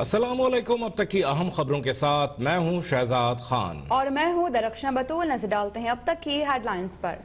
अस्सलामुअलैकुम। अब तक की अहम खबरों के साथ मैं हूं शहजाद खान और मैं हूं दरख्शां बतूल। नजर डालते हैं अब तक की हेडलाइंस पर।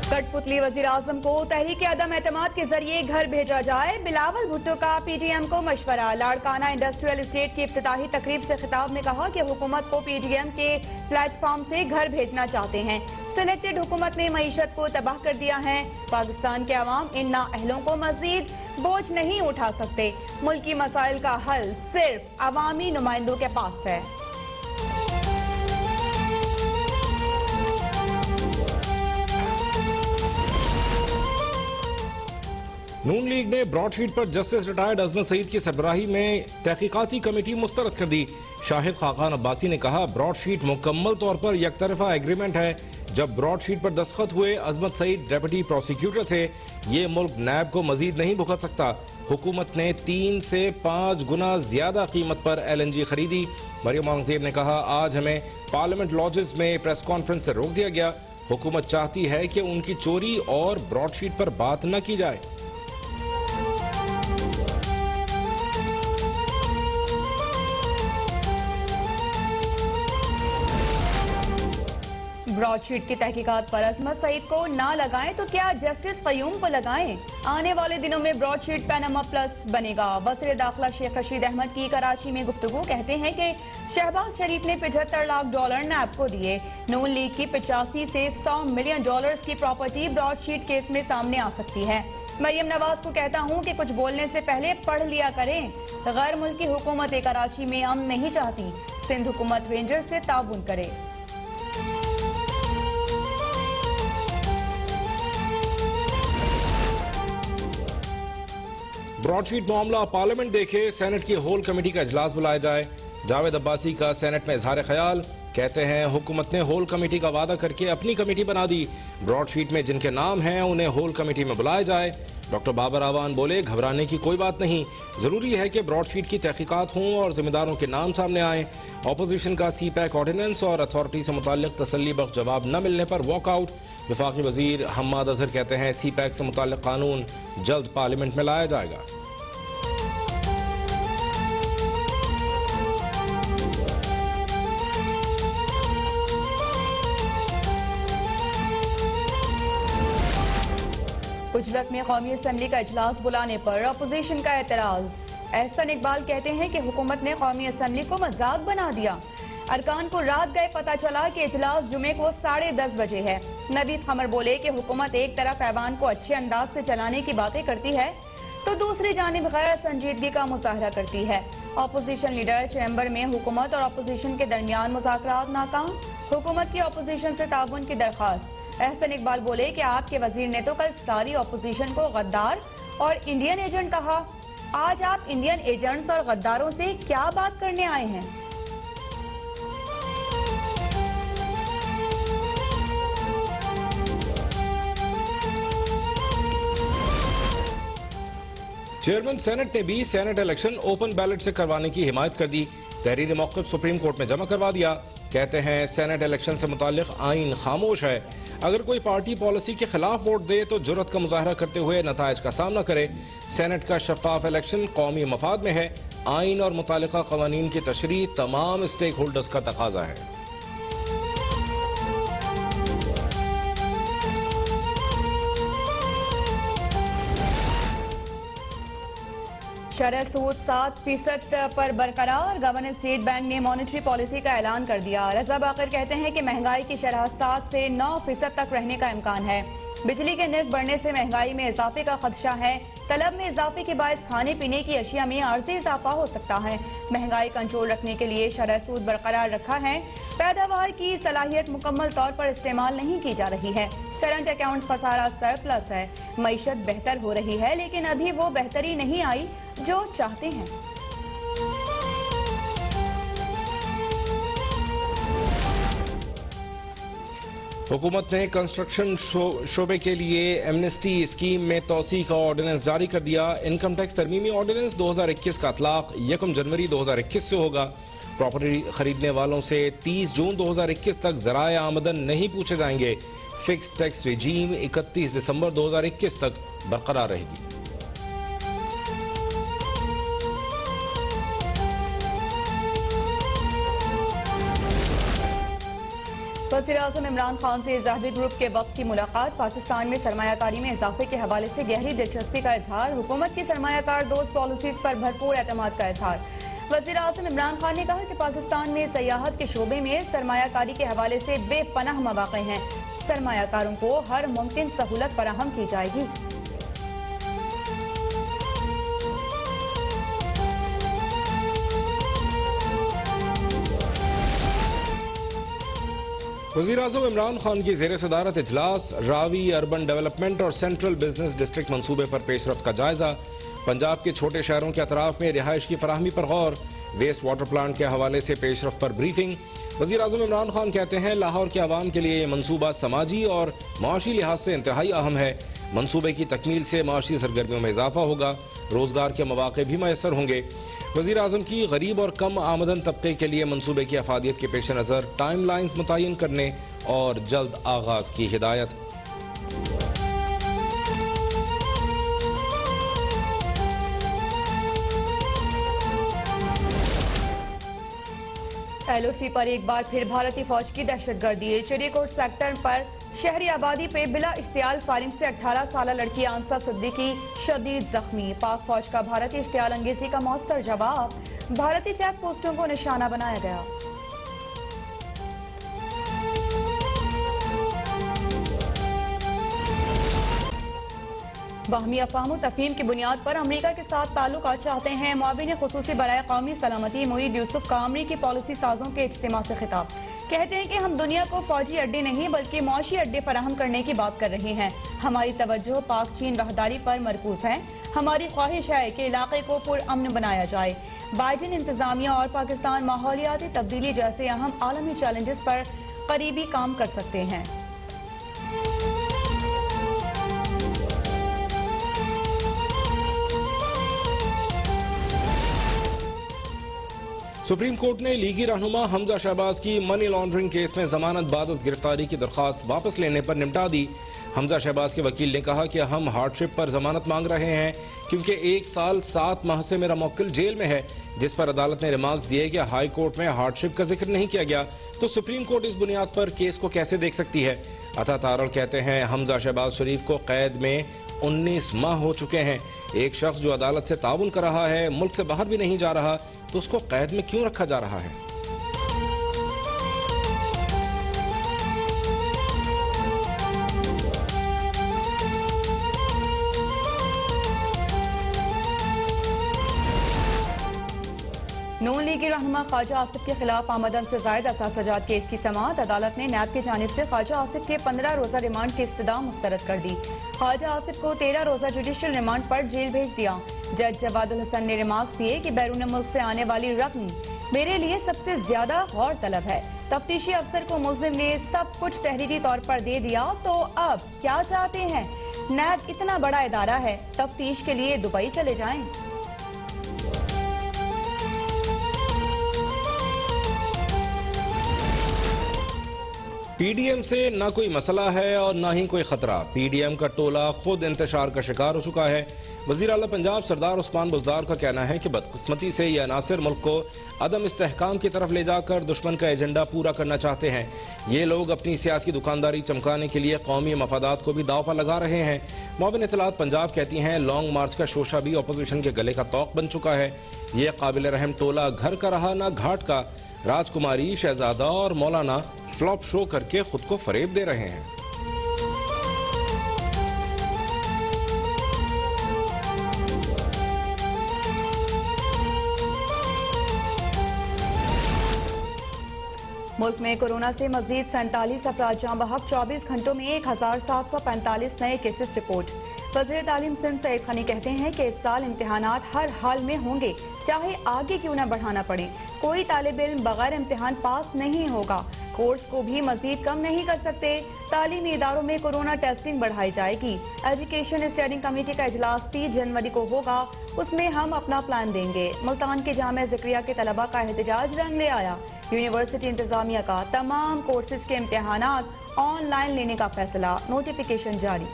कठपुतली वजीर आजम को तहरीक अदम एतमाद के जरिए घर भेजा जाए। बिलावल भुट्टो का पीटीएम को मशवरा। लाड़काना इंडस्ट्रियल एस्टेट की इफ्तिताही तकरीब से खिताब में कहा कि हुकूमत को पीटीएम के प्लेटफॉर्म से घर भेजना चाहते हैं। सिलेक्टेड हुकूमत ने मईशत को तबाह कर दिया है। पाकिस्तान के अवाम इन नाअहलों को मजीद बोझ नहीं उठा सकते। मुल्की मसाइल का हल सिर्फ अवामी नुमाइंदों के पास है। नून लीग ने ब्रॉडशीट पर जस्टिस रिटायर्ड अजमत सईद की सरबराही में तहकीकाती कमेटी मुस्तरद कर दी। शाहिद खाकान अब्बासी ने कहा, ब्रॉडशीट मुकम्मल तौर पर यकतरफा एग्रीमेंट है। जब ब्रॉडशीट पर दस्तखत हुए, अजमत सईद डेप्यूटी प्रोसिक्यूटर थे। ये मुल्क नैब को मजीद नहीं भुगत सकता। हुकूमत ने 3 से 5 गुना ज्यादा कीमत पर LNG खरीदी। मरियम औरंगजेब ने कहा, आज हमें पार्लियामेंट लॉजेस में प्रेस कॉन्फ्रेंस से रोक दिया गया। हुकूमत चाहती है कि उनकी चोरी और ब्रॉडशीट पर बात न की जाए। ब्रॉडशीट की तहकीकात पर अजमत सईद को ना लगाएं तो क्या जस्टिस क़य्यूम को लगाएं। आने वाले दिनों में ब्रॉडशीट पैनामा प्लस बनेगा। वज़ीर दाखिला शेख रशीद अहमद की कराची में गुफ्तगू। कहते हैं कि शहबाज शरीफ ने $75 लाख नैब को दिए। नून लीग की 85 से $100 मिलियन की प्रॉपर्टी ब्रॉडशीट केस में सामने आ सकती है। मरियम नवाज को कहता हूँ कि कुछ बोलने से पहले पढ़ लिया करें। गैर मुल्की हुकूमत कराची में अमन नहीं चाहती। सिंध हुकूमत रेंजर्स से ताउन करे। ब्रॉडशीट मामला पार्लियामेंट देखे, सेनेट की होल कमेटी का इजलास बुलाया जाए। जावेद अब्बासी का सेनेट में इजहार ख्याल। कहते हैं, हुकूमत ने होल कमेटी का वादा करके अपनी कमेटी बना दी। ब्रॉडशीट में जिनके नाम हैं उन्हें होल कमेटी में बुलाया जाए। डॉक्टर बाबर आवान बोले, घबराने की कोई बात नहीं, जरूरी है कि ब्रॉडशीट की तहकीकात हों और जिम्मेदारों के नाम सामने आए। अपोजिशन का CPAC ऑर्डिनेंस और अथॉरिटी से मुताल्लिक तसल्ली बख्श जवाब न मिलने पर वॉकआउट। वफाकी वजीर हम्माद अजहर कहते हैं, CPAC से मुताल्लिक कानून जल्द पार्लियामेंट में लाया जाएगा। गुजरात में कौमी असम्बली का इजलास बुलाने पर अपोजिशन का एतराज। एहसन इकबाल कहते हैं कि हुकूमत ने कौमी असम्बली को मजाक बना दिया। अरकान को रात गए पता चला कि इजलास जुमे को 10:30 बजे है। नवीद खमर बोले कि हुकूमत एक तरफ ऐवान को अच्छे अंदाज से चलाने की बातें करती है तो दूसरी जानिब गैर संजीदगी का मुजाहरा करती है। अपोजिशन लीडर चैम्बर में हुकूमत और अपोजिशन के दरमियान मुज़ाकरात नाकाम। हुकूमत की अपोजिशन से ताउन की दरख्वास्त। एहसन इकबाल बोले कि आपके वजीर ने तो कल सारी अपोजिशन को गद्दार और इंडियन एजेंट कहा। आज आप इंडियन एजेंट्स और गद्दारों से क्या बात करने आए हैं? चेयरमैन सेनेट ने भी सेनेट इलेक्शन ओपन बैलेट से करवाने की हिमायत कर दी। तहरीर मौक़िफ़ सुप्रीम कोर्ट में जमा करवा दिया। कहते हैं, सेनेट इलेक्शन से मुताल्लिक आइन खामोश है। अगर कोई पार्टी पॉलिसी के खिलाफ वोट दे तो जुर्रत का मुजाहरा करते हुए नताइज का सामना करे। सेनेट का शफाफ इलेक्शन कौमी मफाद में है। आइन और मुतालिका कवानीन की तशरीह तमाम स्टेक होल्डर्स का तकाजा है। शरह सूद 7% पर बरकरार। गवर्नर स्टेट बैंक ने मॉनेटरी पॉलिसी का ऐलान कर दिया। रजा बाकर कहते हैं कि महंगाई की शरह 7 से 9% तक रहने का इम्कान है। बिजली के निर्ख बढ़ने से महंगाई में इजाफे का खदशा है। तलब में इजाफे के बायस खाने पीने की अशिया में आर्जी इजाफा हो सकता है। महंगाई कंट्रोल रखने के लिए शरह सूद बरकरार रखा है। पैदावार की सलाहियत मुकम्मल तौर पर इस्तेमाल नहीं की जा रही है। करंट अकाउंट्स खसारा सरप्लस है। मईशत बेहतर हो रही है लेकिन अभी वो बेहतरी नहीं आई जो चाहते हैं। हुकूमत ने कंस्ट्रक्शन शोबे के लिए एमनेस्टी स्कीम में तोसी का ऑर्डिनेंस जारी कर दिया। इनकम टैक्स तरमीमी ऑर्डिनेंस 2021 का इतलाक 1 जनवरी 2021 से होगा। प्रॉपर्टी खरीदने वालों से 30 जून 2021 तक ज़राए आमदन नहीं पूछे जाएंगे। फिक्स टैक्स रिजीम 31 दिसंबर 2021 तक बरकरार रहेगी। वज़ीर-ए-आज़म इमरान खान से ज़ाहिदी ग्रुप के वक्त की मुलाकात। पाकिस्तान में सरमायाकारी में इजाफे के हवाले से गहरी दिलचस्पी का इजहार। हुकूमत की सरमायाकार दोस्त पॉलिसीज पर भरपूर एतमाद का इजहार। वज़ीर-ए-आज़म इमरान खान ने कहा कि पाकिस्तान में सयाहत के शोबे में सरमायाकारी के हवाले से बेपनाह मौक़े हैं। सरमायाकारों को हर मुमकिन सहूलत फराहम की जाएगी। वज़ीर-ए-आज़म इमरान खान की ज़ेर सदारत इजलास। रावी अर्बन डेवलपमेंट और सेंट्रल बिजनेस डिस्ट्रिक्ट मंसूबे पर पेशरफ्त का जायजा। पंजाब के छोटे शहरों के अतराफ में रिहाइश की फराहमी पर गौर। वेस्ट वाटर प्लांट के हवाले से पेशरफ्त पर ब्रीफिंग। वज़ीर-ए-आज़म इमरान खान कहते हैं लाहौर के अवाम के लिए ये मनसूबा समाजी और माशी लिहाज से इंतहाई अहम है। मनसूबे की तकमील से माशी सरगर्मियों में इजाफा होगा, रोजगार के मौके भी मैसर होंगे। वज़ीर-ए-आज़म की गरीब और कम आमदन तबके के लिए मनसूबे की अफादियत के पेश नज़र टाइम लाइन्स मुतय्यन करने और जल्द आगाज की हिदायत। LOC पर एक बार फिर भारतीय फौज की दहशतगर्दी। चिड़ियाकोट सेक्टर पर शहरी आबादी पे बिला इश्तियाल फायरिंग से 18 साल लड़की आंसा सिद्दीकी शदीद जख्मी। पाक फौज का भारतीय इश्तियाल अंगेजी का मौसर जवाब। भारतीय चेक पोस्टों को निशाना बनाया गया। बाहमी अफ़ाहम तफ़हीम की बुनियाद पर अमरीका के साथ ताल्लुकात चाहते हैं। मुआविन खुसूसी बराए कौमी सलामती मुईद यूसुफ का अमरीकी पॉलिसी साजों के इज्तिमा से खिताब। कहते हैं कि हम दुनिया को फौजी अड्डे नहीं बल्कि मुआशी अड्डे फराहम करने की बात कर रहे हैं। हमारी तवज्जो पाक चीन राहदारी पर मरकूज है। हमारी ख्वाहिश है कि इलाके को पुरअमन बनाया जाए। बाइडेन इंतजामिया और पाकिस्तान माहौलियाती तब्दीली जैसे अहम आलमी चैलेंजेस पर करीबी काम कर सकते हैं। सुप्रीम कोर्ट ने लीगी रहनुमा हमजा शहबाज की मनी लॉन्ड्रिंग केस में जमानत बाद गिरफ्तारी की दरख्वास्त वापस लेने पर निपटा दी। हमजा शहबाज के वकील ने कहा कि हम हार्डशिप पर जमानत मांग रहे हैं क्योंकि 1 साल 7 माह से मेरा मुवक्किल जेल में है, जिस पर अदालत ने रिमार्क्स दिए कि हाई कोर्ट में हार्डशिप का जिक्र नहीं किया गया, तो सुप्रीम कोर्ट इस बुनियाद पर केस को कैसे देख सकती है। अता तारड़ कहते हैं हमजा शहबाज शरीफ को कैद में 19 माह हो चुके हैं। एक शख्स जो अदालत से ताउन कर रहा है, मुल्क से बाहर भी नहीं जा रहा, तो उसको कैद में क्यों रखा जा रहा है। नून लीगी रहनुमा ख्वाजा आसिफ के खिलाफ आमदन से जायद असासजात केस की समाअत। अदालत ने नैब की जानिब से ख्वाजा आसिफ के 15 रोजा रिमांड की इस्तदा मुस्तरद कर दी। ख्वाजा आसिफ को 13 रोजा जुडिशल रिमांड पर जेल भेज दिया। जज जवादुल हसन ने रिमार्क्स दिए कि बैरून मुल्क से आने वाली रकम मेरे लिए सबसे ज्यादा गौर तलब है। तफ्तीशी अफसर को मुल्जिम ने सब कुछ तहरीरी तौर पर दे दिया, तो अब क्या चाहते हैं। नैब इतना बड़ा इदारा है, तफ्तीश के लिए दुबई चले जाएं। पीडीएम से ना कोई मसला है और ना ही कोई खतरा। पीडीएम का टोला खुद इंतशार का शिकार हो चुका है। वज़ीर आला पंजाब सरदार उस्मान बुज़दार का कहना है कि बदकिस्मती से ये अनासिर मुल्क को अदम इस्तेहकाम की तरफ ले जाकर दुश्मन का एजेंडा पूरा करना चाहते हैं। ये लोग अपनी सियासी दुकानदारी चमकाने के लिए कौमी मफादात को भी दाव पर लगा रहे हैं। मुआविन इत्तलात पंजाब कहती हैं लॉन्ग मार्च का शोशा भी अपोजिशन के गले का तौक बन चुका है। ये काबिल रहम टोला घर का रहा ना घाट का। राजकुमारी, शहजादा और मौलाना फ्लॉप शो करके खुद को फरेब दे रहे हैं। मुल्क में कोरोना से मजीद 47 अफराद जाँ बहक। 24 घंटों में 1745 नए केसेस रिपोर्ट। वज़ीर तालीम सिंध सईद खनी कहते हैं कि इस साल इम्तिहानात हर हाल में होंगे, चाहे आगे क्यों न बढ़ाना पड़े। कोई तालिब इल्म बगैर इम्तिहान पास नहीं होगा। कोर्स को भी मजीद कम नहीं कर सकते। तालीमी इदारों में कोरोना टेस्टिंग बढ़ाई जाएगी। एजुकेशन स्टैंडिंग कमेटी का इजलास 30 जनवरी को होगा, उसमें हम अपना प्लान देंगे। मुल्तान के जामिया ज़िक्रिया के तलबा का एहतजाज रंग ले आया। यूनिवर्सिटी इंतजामिया का तमाम कोर्सेज के इम्तिहानात ऑनलाइन लेने का फैसला, नोटिफिकेशन जारी।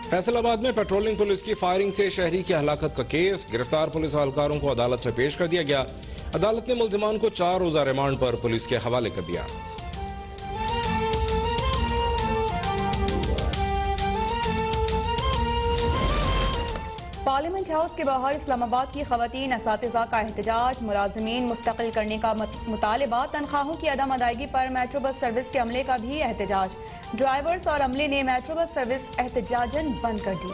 फैसलाबाद में पेट्रोलिंग पुलिस की फायरिंग से शहरी की हलाकत का केस, गिरफ्तार पुलिस एहलकारों को अदालत में पेश कर दिया गया। अदालत ने मुल्जिमान को 4 रोजा रिमांड पर पुलिस के हवाले कर दिया। पार्लियामेंट हाउस के बाहर इस्लामाबाद की खवातीन असातिज़ा का एहतजाज, मुलाजमीन मुस्तकिल करने का मुतालबा, तनख्वाहों की अदम अदायगी पर मेट्रो बस सर्विस के अमले का भी एहतजाज। ड्राइवर्स और अमले ने मेट्रो बस सर्विस एहतजाजन बंद कर दी।